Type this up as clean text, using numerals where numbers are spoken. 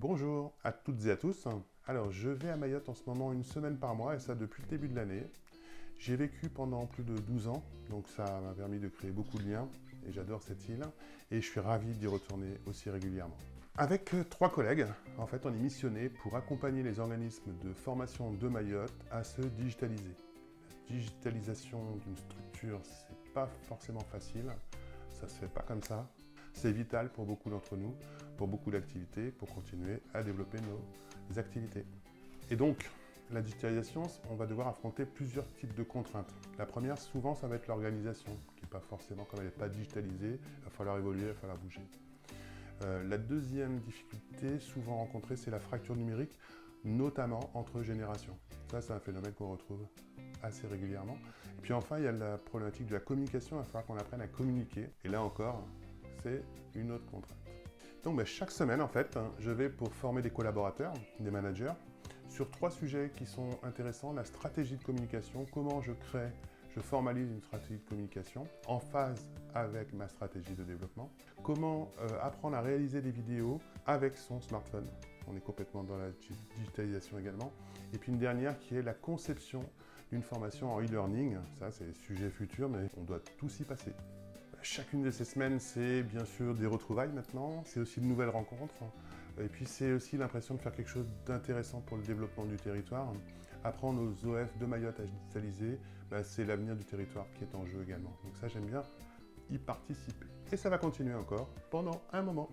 Bonjour à toutes et à tous. Alors, je vais à Mayotte en ce moment une semaine par mois, et ça depuis le début de l'année. J'y ai vécu pendant plus de 12 ans, donc ça m'a permis de créer beaucoup de liens, et j'adore cette île, et je suis ravi d'y retourner aussi régulièrement. Avec trois collègues, en fait, on est missionné pour accompagner les organismes de formation de Mayotte à se digitaliser. La digitalisation d'une structure, c'est pas forcément facile, ça se fait pas comme ça. C'est vital pour beaucoup d'entre nous, pour beaucoup d'activités, pour continuer à développer nos activités. Et donc, la digitalisation, on va devoir affronter plusieurs types de contraintes. La première, souvent, ça va être l'organisation, qui n'est pas forcément, comme elle n'est pas digitalisée, il va falloir évoluer, il va falloir bouger. La deuxième difficulté, souvent rencontrée, c'est la fracture numérique, notamment entre générations. Ça, c'est un phénomène qu'on retrouve assez régulièrement. Et puis enfin, il y a la problématique de la communication, il va falloir qu'on apprenne à communiquer. Et là encore, c'est une autre contrainte. Donc chaque semaine, en fait, je vais pour former des collaborateurs, des managers, sur trois sujets qui sont intéressants. La stratégie de communication, comment je formalise une stratégie de communication en phase avec ma stratégie de développement. Comment apprendre à réaliser des vidéos avec son smartphone. On est complètement dans la digitalisation également. Et puis une dernière qui est la conception d'une formation en e-learning. Ça, c'est le sujet futur, mais on doit tous y passer. Chacune de ces semaines, c'est bien sûr des retrouvailles maintenant, c'est aussi de nouvelles rencontres, et puis c'est aussi l'impression de faire quelque chose d'intéressant pour le développement du territoire. Apprendre aux OF de Mayotte à digitaliser, c'est l'avenir du territoire qui est en jeu également. Donc ça, j'aime bien y participer. Et ça va continuer encore pendant un moment.